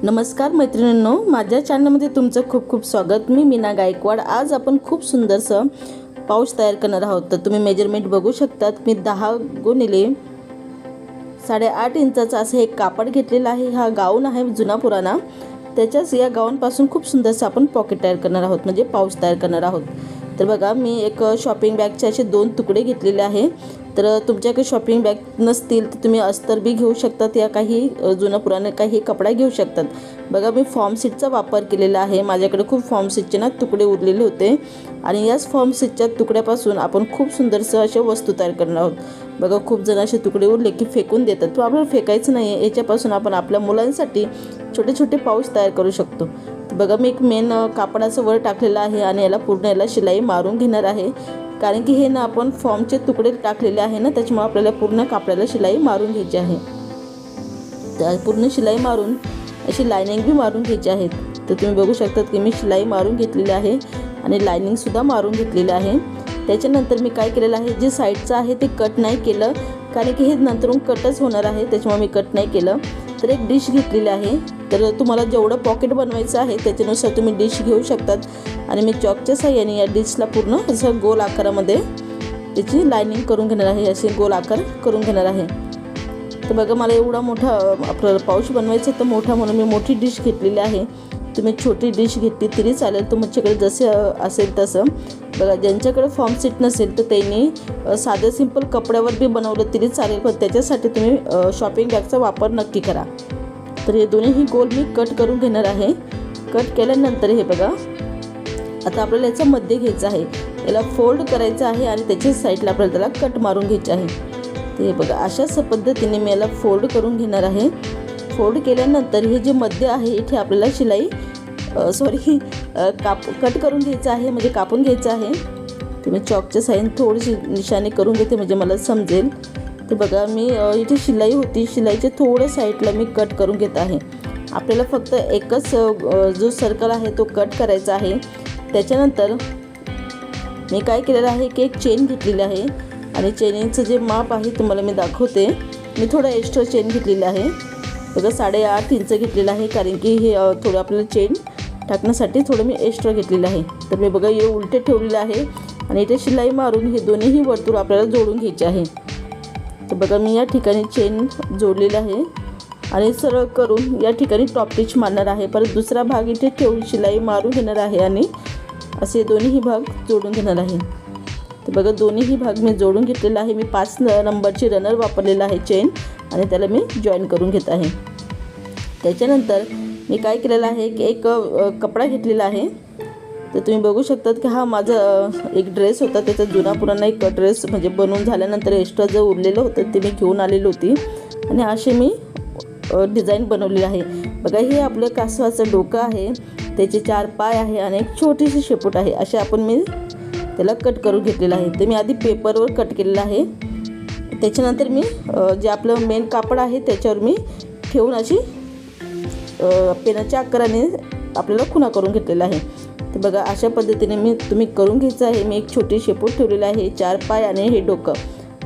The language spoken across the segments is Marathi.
नमस्कार मैत्रिणींनो, माझ्या चॅनलमध्ये तुमचं खूप खूप स्वागत। मी मीना गायकवाड। आज आपण खूप सुंदरसं पाऊच तयार करणार आहोत। तर तुम्ही मेजरमेंट बघू शकतात। मी 10 गुणिले 8.5 इंचाचा असं एक कापड घेतलेला आहे। हा गाऊन आहे जुना पुराणा। त्याच्याच या गाऊनपासून खूप सुंदरसं आपण पॉकेट तयार करणार आहोत, म्हणजे पाऊच तयार करणार आहोत। तर बघा, मी एक शॉपिंग बॅगचे असे 2 तुकडे घेतलेले आहे। तर तुमच्याकडे शॉपिंग बॅग नसतील तर तुम्ही अस्तर बी घेऊ शकतात, या काही जुना पुराणा काही कपडा घेऊ शकतात। बघा, मी फॉर्म शीटचा वापर केलेला आहे। माझ्याकडे खूप फॉर्म शीटचे ना तुकडे उरलेले होते आणि याच फॉर्म शीटच्या तुकड्यापासून आपण खूप सुंदरसं अशा वस्तू तयार करणार आहोत। बघा, खूप जण असे तुकडे उरले की फेकून देतात, तो आपल्याला फेकायचं नाही आहे। याच्यापासून आपण आपल्या मुलांसाठी छोटे छोटे पाऊच तयार करू शकतो। बघा, मी एक मेन कापडाचं वर टाकलेलं आहे आणि याला पूर्ण याला शिलाई मारून घेणार आहे, कारण की हे ना आपण फॉर्मचे तुकडे टाकलेले आहे ना, त्याच्यामुळे आपल्याला पूर्ण कापडाला शिलाई मारून घ्यायची आहे। तर पूर्ण शिलाई मारून अशी लायनिंग बी मारून घ्यायची आहे। तर तुम्ही बघू शकतात की मी शिलाई मारून घेतलेली आहे आणि लायनिंगसुद्धा मारून घेतलेलं आहे। त्याच्यानंतर मी काय केलेलं आहे, जे साईडचं आहे ते कट नाही केलं, कारण की हे नंतरून कटच होणार आहे, त्याच्यामुळे मी कट नाही केलं। तर एक डिश घेतलेली आहे। तर तुम्हाला जेवढं पॉकेट बनवायचं आहे त्याच्यानुसार तुम्ही डिश घेऊ शकतात आणि मी चॉकच्या साहाय्याने या डिशला पूर्ण असं गोल आकारामध्ये त्याची लायनिंग करून घेणार आहे, असे गोल आकार करून घेणार आहे। तर बघा, मला एवढा मोठा आपल्याला पाऊच बनवायचं तर मोठा म्हणून मी मोठी डिश घेतलेली आहे। तुम्ही छोटी डिश घेतली तरी चालेल, तुमच्याकडे जसे असेल तसं। बघा, ज्यांच्याकडे फॉर्म सीट नसेल तर त्यांनी साधं सिंपल कपड्यावर बी बनवलं तरी चालेल, पण त्याच्यासाठी तुम्ही शॉपिंग बॅगचा वापर नक्की करा। तर हे दोन्हीही गोल मी कट करून घेणार आहे। कट केल्यानंतर हे बघा, आता आपल्याला याचा मध्य घ्यायचा आहे, याला फोल्ड करायचं आहे आणि त्याच्या साईडला आपल्याला त्याला कट मारून घ्यायचे आहे। तर हे बघा, अशाच पद्धतीने मी याला फोल्ड करून घेणार आहे। फोल्ड केल्यानंतर हे जे मध्य आहे इथे आपल्याला शिलाई कट करून घ्यायचं आहे, म्हणजे कापून घ्यायचं आहे। तर मी चॉकच्या साहाय्याने थोडीशी निशाणी करून घेते, म्हणजे मला समजेल। तर बघा, मी इथे शिलाई होती, शिलाईच्या थोडं साईडला मी कट करून घेत आहे। आपल्याला फक्त एकच जो सर्कल आहे तो कट करायचा आहे। त्याच्यानंतर मी काय केलेलं आहे की एक चेन घेतलेली आहे आणि चेनिंगचं जे माप आहे तुम्हाला मी दाखवते। मी थोडं एक्स्ट्रा चेन घेतलेलं आहे। बघा, 8.5 इंच घेतलेलं आहे, कारण की हे थोडं आपल्याला चेन टाकण्यासाठी थोडं मी एक्स्ट्रा घेतलेलं आहे। तर मी बघा हे उलटे ठेवलेलं आहे आणि इथे शिलाई मारून हे दोन्हीही वर्तुळ आपल्याला जोडून घ्यायचे आहे। तर बघा, मी या ठिकाणी चेन जोडलेलं आहे आणि सरळ करून या ठिकाणी टॉप स्टिच मारणार आहे। परत दुसरा भाग इथे ठेवून शिलाई मारून घेणार आहे आणि असे दोन्हीही भाग जोडून घेणार आहे। तर बघा, दोन्हीही भाग मी जोडून घेतलेला आहे। मी 5 नंबरची रनर वापरलेला आहे चेन, आणि त्याला मी जॉईन करून घेत आहे। त्याच्यानंतर मी काय केलेलं आहे की एक कपडा घेतलेला आहे। तर तुम्ही बघू शकतात की हा माझा एक ड्रेस होता, त्याचा जुना पुराणा एक ड्रेस म्हणजे बनवून झाल्यानंतर एक्स्ट्रा जे उरलेलं होतं ते मी घेऊन आलेली होती आणि असे मी डिझाईन बनवलेली आहे। बघा, हे आपलं कासवाचं डोकं आहे, त्याचे 4 पाय आहे आणि एक छोटीशी शेपूट आहे। असे आपण मी त्याला कट करून घेतलेलं आहे। तर मी आधी पेपरवर कट केलेलं आहे। त्याच्यानंतर मी जे आपलं मेन कापड आहे त्याच्यावर मी ठेवून अशी पेनाच्या आकाराने आपल्याला खुणा करून घेतलेला आहे। तर बघा, अशा पद्धतीने तुम्ही करून घ्यायचं आहे। मी एक छोटी शेपूट ठेवलेली आहे, 4 पाय आणि हे डोकं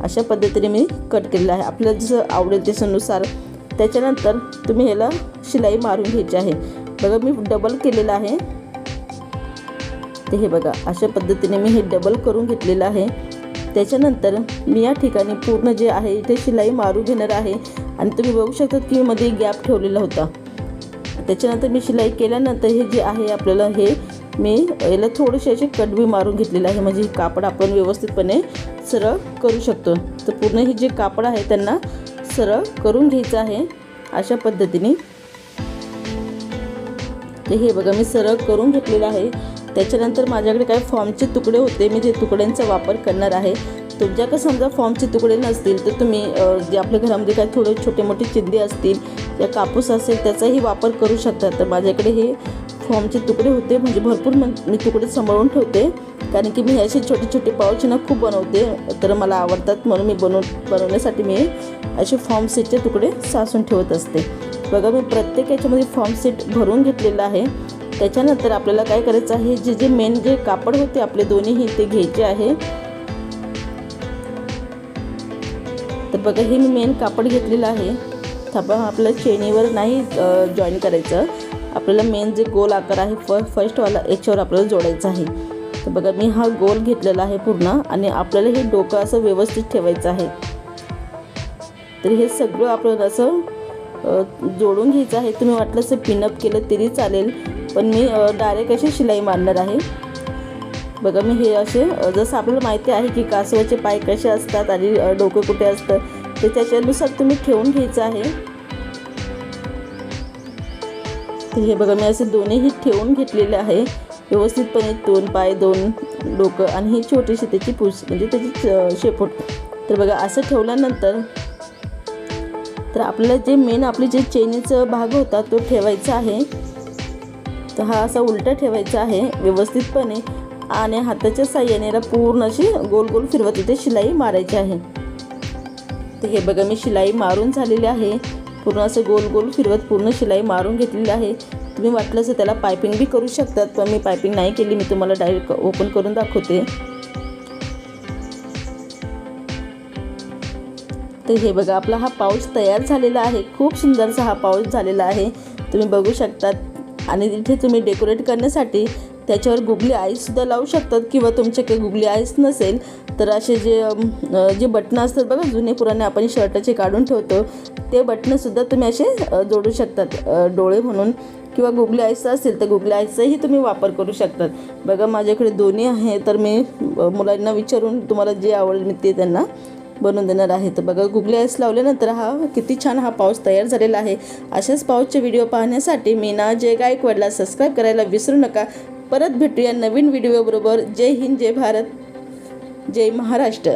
अशा पद्धतीने मी कट केलेलं आहे, आपल्याला जसं आवडेल त्याच्यानुसार। त्याच्यानंतर तुम्ही ह्याला शिलाई मारून घ्यायची आहे। बघा, मी डबल केलेलं आहे। ते हे बघा, अशा पद्धतीने मी हे डबल करून घेतलेलं आहे। त्याच्यानंतर मी या ठिकाणी पूर्ण जे आहे इथे शिलाई मारून घेणार आहे आणि तुम्ही बघू शकता की मध्ये गॅप ठेवलेला होता। त्याच्यानंतर मी शिलाई केल्यानंतर हे जे आहे आपल्याला हे मी याला थोडेसे असे कट बी मारून घेतलेलं आहे, म्हणजे कापड आपण व्यवस्थितपणे सरळ करू शकतो। तर पूर्ण हे जे कापड आहे त्यांना सरळ करून घ्यायचं आहे अशा पद्धतीने। ते हे बघा, मी सरळ करून घेतलेलं आहे। त्याच्यानंतर माझ्याकडे काही फॉर्मचे तुकडे होते, मी ते तुकड्यांचा वापर करणार आहे। तुमच्याकडे समजा फॉर्मचे तुकडे नसतील तर तुम्ही जे आपल्या घरामध्ये काही थोडे छोटे मोठे चिंदे असतील या कापूस असेल त्याचाही वापर करू शकता। तर माझ्याकडे हे फॉर्मचे तुकडे होते, म्हणजे भरपूर मी तुकडे सांभाळून ठेवते, कारण की मी असे छोटे छोटे पाऊच ना खूप बनवते, तर मला आवडतात म्हणून मी बनवण्यासाठी मी असे फॉर्म सीटचे तुकडे साचून ठेवत असते। बघा, मी प्रत्येक याच्यामध्ये फॉर्म सीट भरून घेतलेलं आहे। त्याच्यानंतर आपल्याला काय करायचं आहे, जे मेन जे कापड होते आपले दोन्हीही ते घ्यायचे आहे। तर बघा, हे मी मेन कापड घेतलेलं आहे थापा आपल्या चेनीवर नाही जॉईन करायचं, आपल्याला मेन जे गोल आकार आहे फर्स्टवाला याच्यावर आपल्याला जोडायचं आहे. तर बघा मी हा गोल घेतलेला आहे पूर्ण आणि आपल्याला हे डोकं असं व्यवस्थित ठेवायचं आहे. तर हे सगळं आपल्याला असं जोडून घ्यायचं आहे. तुम्ही वाटलं असं पिनअप केलं तरी चालेल, पण मी डायरेक्ट अशी शिलाई मारणार आहे. बघा मी हे असे जसं आपल्याला माहिती आहे की कासवाचे पाय कसे असतात आणि डोकं कुठे असतं, तर त्याच्यानुसार तुम्ही ठेवून घ्यायचं आहे. तर हे बघा मी असे दोन्हीही ठेवून घेतलेले आहे व्यवस्थितपणे, 2 पाय 2 डोकं आणि ही छोटीशी त्याची पूस म्हणजे त्याची शेपूट. तर बघा असं ठेवल्यानंतर तर आपल्याला जे मेन आपली जे चेनीचा भाग होता तो ठेवायचा आहे. तर हा असा उलटा ठेवायचा आहे व्यवस्थितपणे आणि हाताच्या साहाय्याने पूर्ण अशी गोल गोल फिरवत इथे शिलाई मारायची आहे. तर हे बघा मी शिलाई मारून झालेली आहे, पूर्ण असं गोल गोल फिरवत पूर्ण शिलाई मारून घेतलेली आहे. तुम्ही वाटलं असं त्याला पायपिंग बी करू शकतात, पण मी पायपिंग नाही केली, मी तुम्हाला डायरेक्ट ओपन करून दाखवते. तर हे बघा आपला हा पाऊच तयार झालेला आहे. खूप सुंदरसा हा पाऊच झालेला आहे, तुम्ही बघू शकतात. आणि इथे तुम्ही डेकोरेट करण्यासाठी त्याच्यावर गुगली आईससुद्धा लावू शकतात, किंवा तुमच्याकडे गुगली आईस नसेल तर असे जे बटणं असतात बघा जुने पुराणे आपण शर्टाचे काढून ठेवतो, ते बटणंसुद्धा तुम्ही असे जोडू शकतात डोळे म्हणून, किंवा गुगली आईसचं असेल तर गुगली आईसचाही तुम्ही वापर करू शकतात. बघा माझ्याकडे दोन्ही आहे, तर मी मुलांना विचारून तुम्हाला जे आवडेल मी ते त्यांना बनवून देणार आहे. तर बघा गुगली आईस लावल्यानंतर हा किती छान हा पाऊच तयार झालेला आहे. अशाच पाऊचचे व्हिडिओ पाहण्यासाठी मीना जय गायकवाडला सबस्क्राईब करायला विसरू नका. परत भेटूया नवीन व्हिडिओबरोबर. जय हिंद, जय भारत, जय महाराष्ट्र.